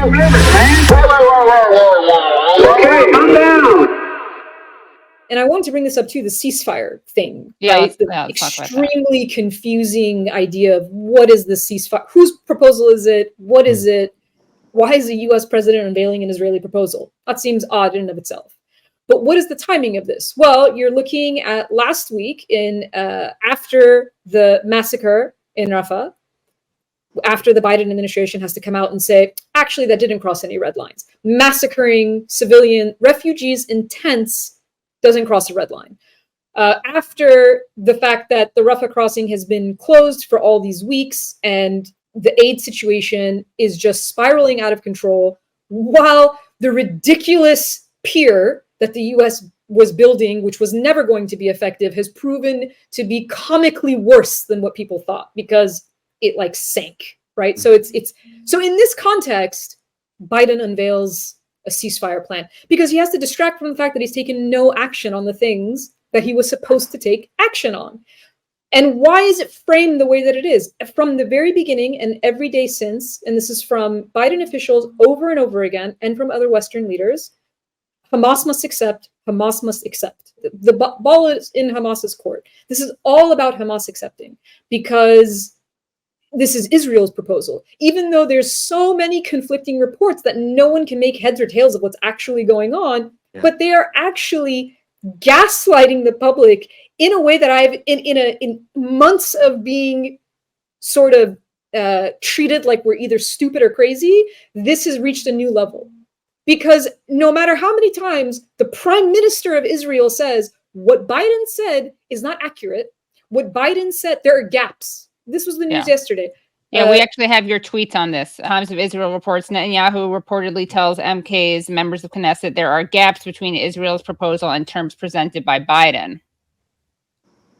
Okay, calm down. And I wanted to bring this up too, the ceasefire thing, Yeah, right? The extremely confusing idea of what is the ceasefire? Whose proposal is it? What is it? Why is the U.S. president unveiling an Israeli proposal? That seems odd in and of itself. But what is the timing of this? Well, you're looking at last week after the massacre in Rafah, after the Biden administration has to come out and say, actually, that didn't cross any red lines. Massacring civilian refugees in tents doesn't cross a red line. After the fact that the Rafah crossing has been closed for all these weeks and the aid situation is just spiraling out of control, while the ridiculous pier that the U.S. was building, which was never going to be effective, has proven to be comically worse than what people thought because it like sank, right? So so in this context, Biden unveils a ceasefire plan because he has to distract from the fact that he's taken no action on the things that he was supposed to take action on. And why is it framed the way that it is? From the very beginning and every day since, and this is from Biden officials over and over again, and from other Western leaders, Hamas must accept, Hamas must accept. The ball is in Hamas's court. This is all about Hamas accepting because this is Israel's proposal, even though there's so many conflicting reports that no one can make heads or tails of what's actually going on, but they are actually gaslighting the public in a way that I've, in months of being sort of treated like we're either stupid or crazy, this has reached a new level. Because no matter how many times the prime minister of Israel says, what Biden said is not accurate, what Biden said, there are gaps. This was the news yesterday. Yeah, we actually have your tweets on this. Times of Israel reports Netanyahu reportedly tells MKs, members of Knesset, there are gaps between Israel's proposal and terms presented by Biden.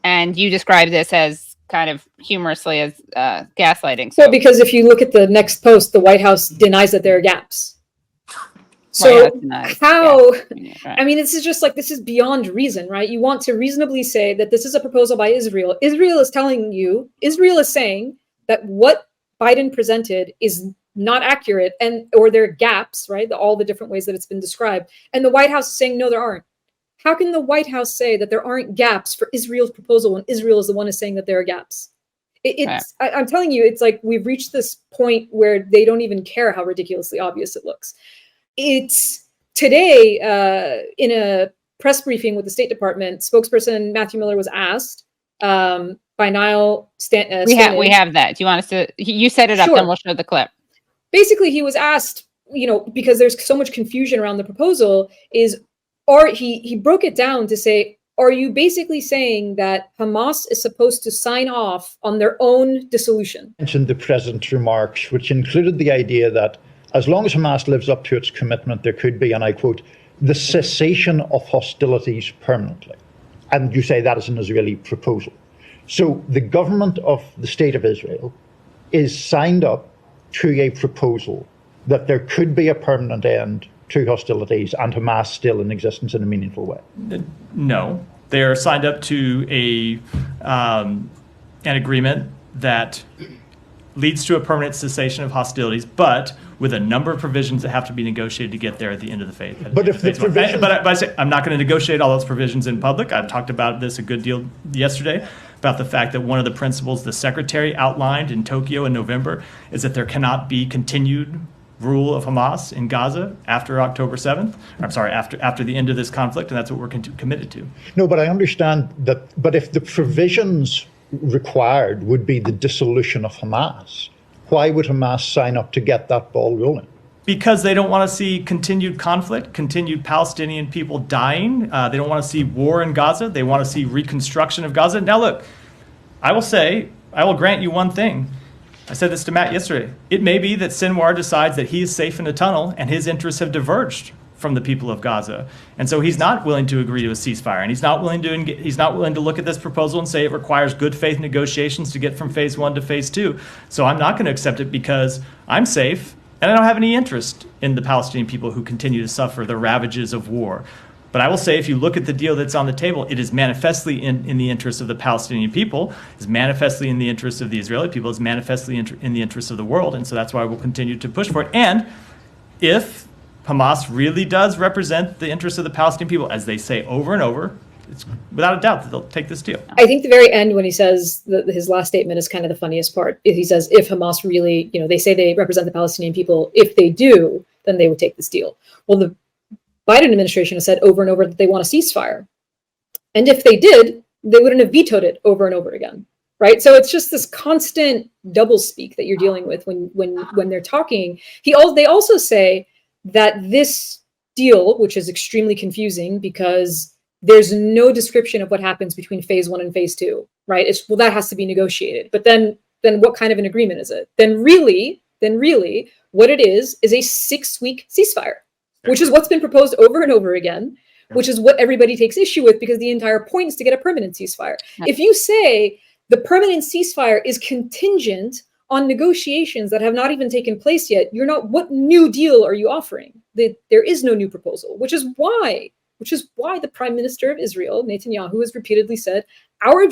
And you describe this as kind of humorously as gaslighting. So, because if you look at the next post, the White House denies that there are gaps. So how, I mean, this is just like, this is beyond reason, right? You want to reasonably say that this is a proposal by Israel. Israel is telling you, Israel is saying that what Biden presented is not accurate or there are gaps, right? All the different ways that it's been described. And the White House is saying, no, there aren't. How can the White House say that there aren't gaps for Israel's proposal when Israel is the one who's saying that there are gaps? I'm telling you, it's like we've reached this point where they don't even care how ridiculously obvious it looks. It's today in a press briefing with the State Department, spokesperson Matthew Miller was asked by Niall Stanton. We have that. Do you want us to? You set it up, then we'll show the clip. Basically, he was asked, because there's so much confusion around the proposal, he broke it down to say, are you basically saying that Hamas is supposed to sign off on their own dissolution? I mentioned the president's remarks, which included the idea that as long as Hamas lives up to its commitment, there could be, and I quote, the cessation of hostilities permanently. And you say that is an Israeli proposal. So the government of the state of Israel is signed up to a proposal that there could be a permanent end to hostilities and Hamas still in existence in a meaningful way. No, they are signed up to an agreement that leads to a permanent cessation of hostilities, but with a number of provisions that have to be negotiated to get there at the end of the phase. But if the provisions... But I say, I'm not going to negotiate all those provisions in public. I've talked about this a good deal yesterday, about the fact that one of the principles the secretary outlined in Tokyo in November is that there cannot be continued rule of Hamas in Gaza after October 7th. I'm sorry, after the end of this conflict, and that's what we're committed to. No, but I understand that, but if the provisions required would be the dissolution of Hamas, why would Hamas sign up to get that ball rolling? Because they don't want to see continued conflict, continued Palestinian people dying. They don't want to see war in Gaza. They want to see reconstruction of Gaza. Now, look, I will grant you one thing. I said this to Matt yesterday. It may be that Sinwar decides that he is safe in a tunnel and his interests have diverged from the people of Gaza. And so he's not willing to agree to a ceasefire. And he's not willing to look at this proposal and say it requires good faith negotiations to get from phase 1 to phase 2. So I'm not going to accept it because I'm safe and I don't have any interest in the Palestinian people who continue to suffer the ravages of war. But I will say, if you look at the deal that's on the table, it is manifestly in the interest of the Palestinian people, is manifestly in the interest of the Israeli people, is manifestly in the interest of the world. And so that's why we'll continue to push for it. And if Hamas really does represent the interests of the Palestinian people, as they say over and over, it's without a doubt that they'll take this deal. I think the very end, when he says his last statement is kind of the funniest part. He says, if Hamas really, they say they represent the Palestinian people, if they do, then they would take this deal. Well, the Biden administration has said over and over that they want a ceasefire. And if they did, they wouldn't have vetoed it over and over again, right? So it's just this constant doublespeak that you're dealing with when they're talking. They also say that this deal, which is extremely confusing because there's no description of what happens between phase 1 and phase 2, right? That has to be negotiated. But then what kind of an agreement is it? Then really, what it is a 6-week ceasefire, which is what's been proposed over and over again, which is what everybody takes issue with, because the entire point is to get a permanent ceasefire. If you say the permanent ceasefire is contingent on negotiations that have not even taken place yet, what new deal are you offering? There is no new proposal, which is why the Prime Minister of Israel, Netanyahu, has repeatedly said, our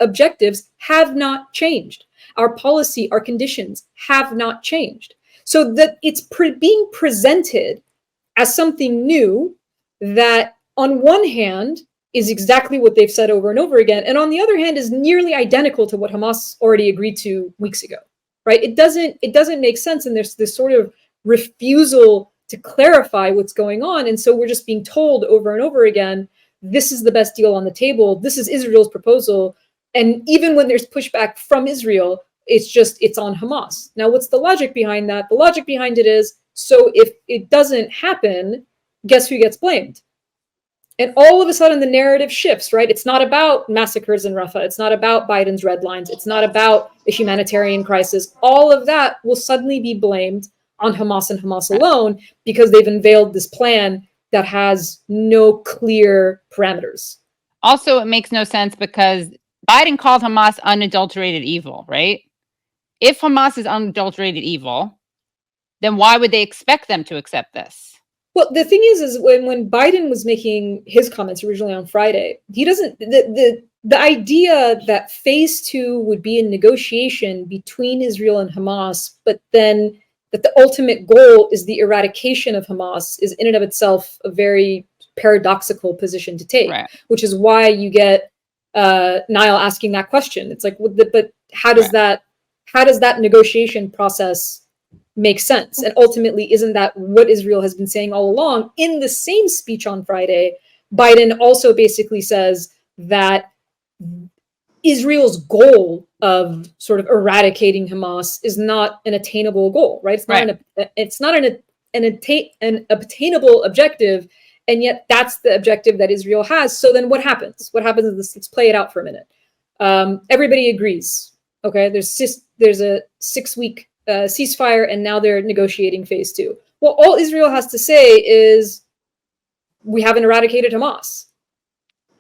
objectives have not changed. Our policy, our conditions have not changed. So that it's being presented as something new that on one hand is exactly what they've said over and over again, and on the other hand is nearly identical to what Hamas already agreed to weeks ago, right? It doesn't make sense, and there's this sort of refusal to clarify what's going on. And so we're just being told over and over again, this is the best deal on the table. This is Israel's proposal. And even when there's pushback from Israel, it's on Hamas. Now, what's the logic behind that? The logic behind it is, so if it doesn't happen, guess who gets blamed? And all of a sudden the narrative shifts, right? It's not about massacres in Rafah. It's not about Biden's red lines. It's not about a humanitarian crisis. All of that will suddenly be blamed on Hamas and Hamas alone, because they've unveiled this plan that has no clear parameters. Also, it makes no sense because Biden called Hamas unadulterated evil, right? If Hamas is unadulterated evil, then why would they expect them to accept this? Well, the thing is when Biden was making his comments originally on Friday, he doesn't, the idea that phase 2 would be a negotiation between Israel and Hamas, but then that the ultimate goal is the eradication of Hamas, is in and of itself a very paradoxical position to take, right. Which is why you get Niall asking that question. It's like, but how does that negotiation process make sense? And ultimately, isn't that what Israel has been saying all along? In the same speech on Friday, Biden also basically says that Israel's goal of sort of eradicating Hamas is not an attainable goal, right? It's not an obtainable objective, and yet that's the objective that Israel has. So then what happens? What happens is this? Let's play it out for a minute. Everybody agrees. Okay, there's a 6-week ceasefire, and now they're negotiating phase 2. Well, all Israel has to say is, we haven't eradicated Hamas.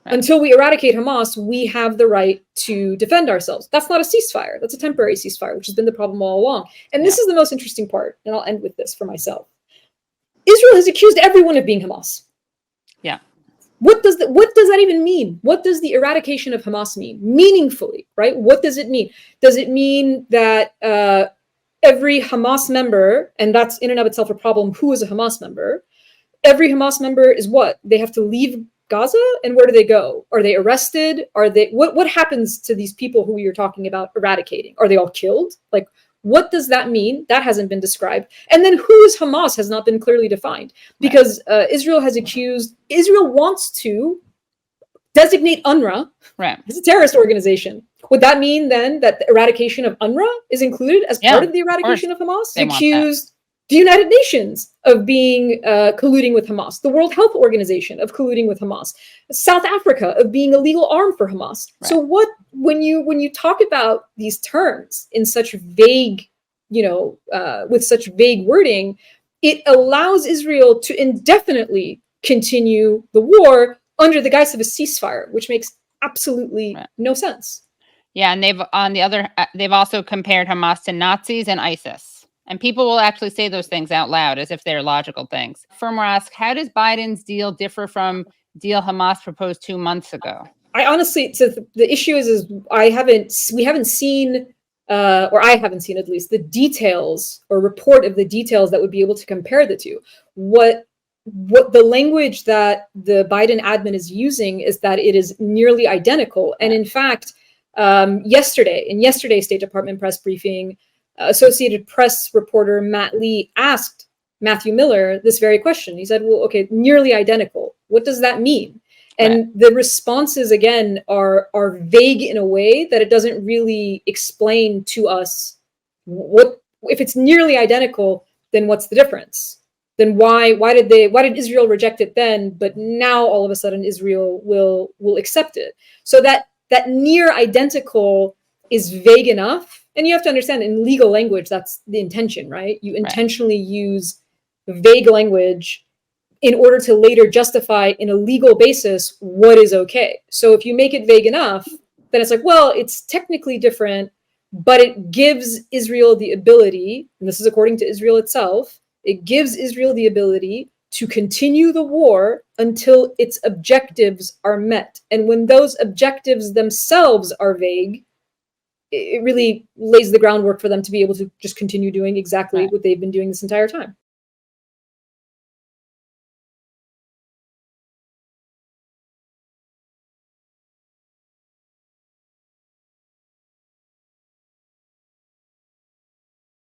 Until we eradicate Hamas, we have the right to defend ourselves. That's not a ceasefire. That's a temporary ceasefire, which has been the problem all along. And this is the most interesting part, and I'll end with this for myself. Israel has accused everyone of being Hamas. Yeah. What does that even mean? What does the eradication of Hamas mean? Meaningfully, right? What does it mean? Does it mean that every Hamas member, and that's in and of itself a problem, who is a Hamas member? Every Hamas member is what? They have to leave Gaza, and where do they go? Are they arrested? What happens to these people who you're talking about eradicating? Are they all killed? Like, what does that mean? That hasn't been described. And then who is Hamas has not been clearly defined, because Israel wants to designate UNRWA as a terrorist organization. Would that mean then that the eradication of UNRWA is included as part of the eradication of Hamas? Accused the United Nations of being colluding with Hamas, the World Health Organization of colluding with Hamas, South Africa of being a legal arm for Hamas. Right. So when you talk about these terms in such vague, with such vague wording, it allows Israel to indefinitely continue the war under the guise of a ceasefire, which makes absolutely no sense. Yeah, and they've also compared Hamas to Nazis and ISIS. And people will actually say those things out loud as if they're logical things. Firmer asks, how does Biden's deal differ from deal Hamas proposed 2 months ago? I honestly, so the issue is we haven't seen or I haven't seen at least, the details or report of the details that would be able to compare the two. What the language that the Biden admin is using is that it is nearly identical. And in fact, in yesterday's State Department press briefing, Associated Press reporter Matt Lee asked Matthew Miller this very question. He said, well, okay, nearly identical. What does that mean? And the responses, again, are vague in a way that it doesn't really explain to us what, if it's nearly identical, then what's the difference? Then why did Israel reject it then, but now all of a sudden Israel will accept it? So that near identical is vague enough. And you have to understand, in legal language, that's the intention, right? You intentionally use vague language in order to later justify in a legal basis what is okay. So if you make it vague enough, then it's like, well, it's technically different, but it gives Israel the ability, and this is according to Israel itself, it gives Israel the ability to continue the war until its objectives are met. And when those objectives themselves are vague, it really lays the groundwork for them to be able to just continue doing exactly what they've been doing this entire time.